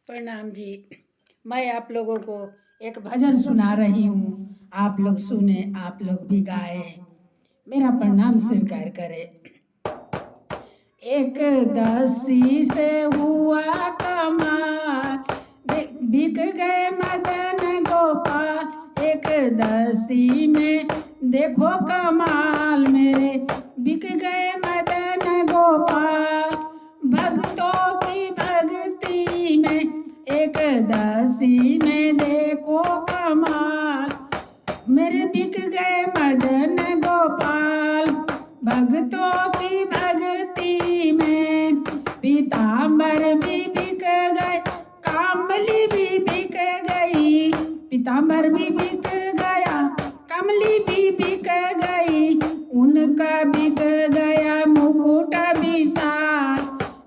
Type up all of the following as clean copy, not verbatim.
प्रणाम जी। मैं आप लोगों को एक भजन सुना रही हूँ। आप लोग सुने, आप लोग भी गाए, मेरा प्रणाम स्वीकार करें। एकदशी से हुआ कमाल, बिक गए मदन गोपाल। एकदशी में देखो कमाल मेरे, बिक गए मदन गोपाल। भक्तों की भक्ति में एकदशी में देखो कमाल मेरे, बिक गए मदन गोपाल। भक्तों की भक्ति में पीताम्बर भी बिक गए, कमली भी बिक गई। पीताम्बर भी बिक गया, कमली भी बिक गई। उनका बिक गया मुकुट विशाल।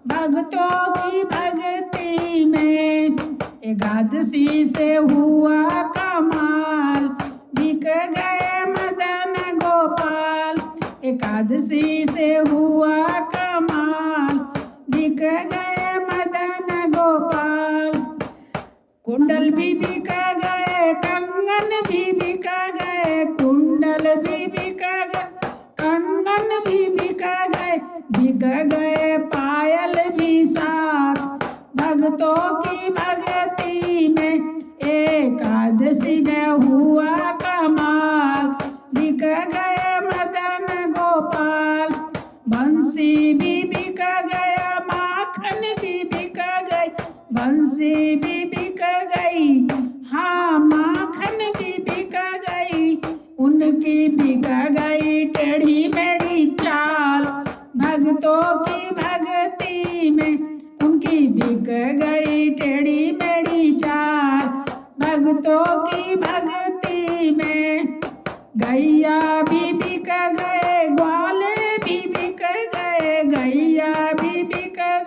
भक्तों की भक्ति में एकादशी से हुआ कमाल, बिक गए मदन गोपाल। एकादशी से हुआ कमाल, बिक गए मदन गोपाल। कुंडल भी बिक गए, कंगन भी बिक गए। कुंडल भी बिक गए, कंगन भी बिक गए। बिक गए पायल भी साथ। भक्तों की भक्ति में एकादशी में हुआ कमाल, बिक गए मदन गोपाल। बंसी भी बिक गया, माखन भी बिक गई। बंसी भी बिक गई, हाँ माखन भी बिक गई। उनकी बिक गई टेढ़ी मेढ़ी चाल। भक्तों की भक्ति में उनकी बिक गई टेढ़ी मेढ़ी चाल। भक्तों की भक्ति में गैया भी बिक गए, ग्वाले भी बिक गए। गैया भी बिक गए,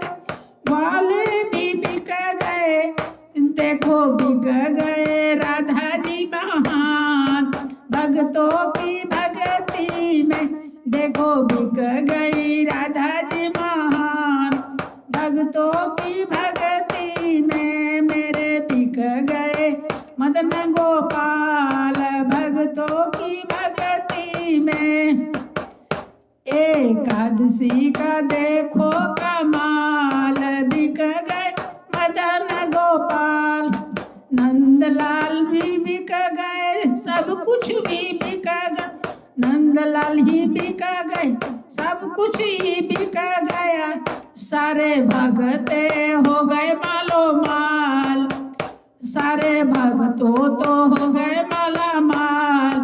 ग्वाले भी बिक गए। देखो बिक गए राधा जी महान। भक्तों की भक्ति में देखो बिक गई राधा जी महान। भक्तों की भक्ति में मेरे बिक गए मदन गोपाल। भक्तों की भक्ति में एकादशी का देखो कमाल, बिक गए मदन गोपाल। नंदलाल भी बिक गए, सब कुछ भी बिक गए। नंदलाल ही बिक गए, सब कुछ ही बिक गया। सारे भगते हो गए मालो माल। सारे भक्तों तो हो गए माला माल,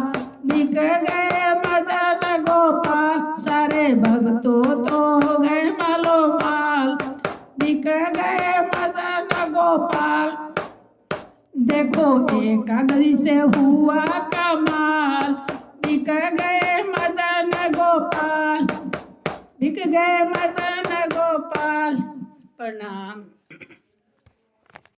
बिक गए मदन गोपाल। सारे भक्तों तो हो गए मालो माल, बिक गए मदन गोपाल। देखो एकादशी से हुआ कमाल, बिक गए मदन गोपाल। बिक गए मदन गोपाल। प्रणाम।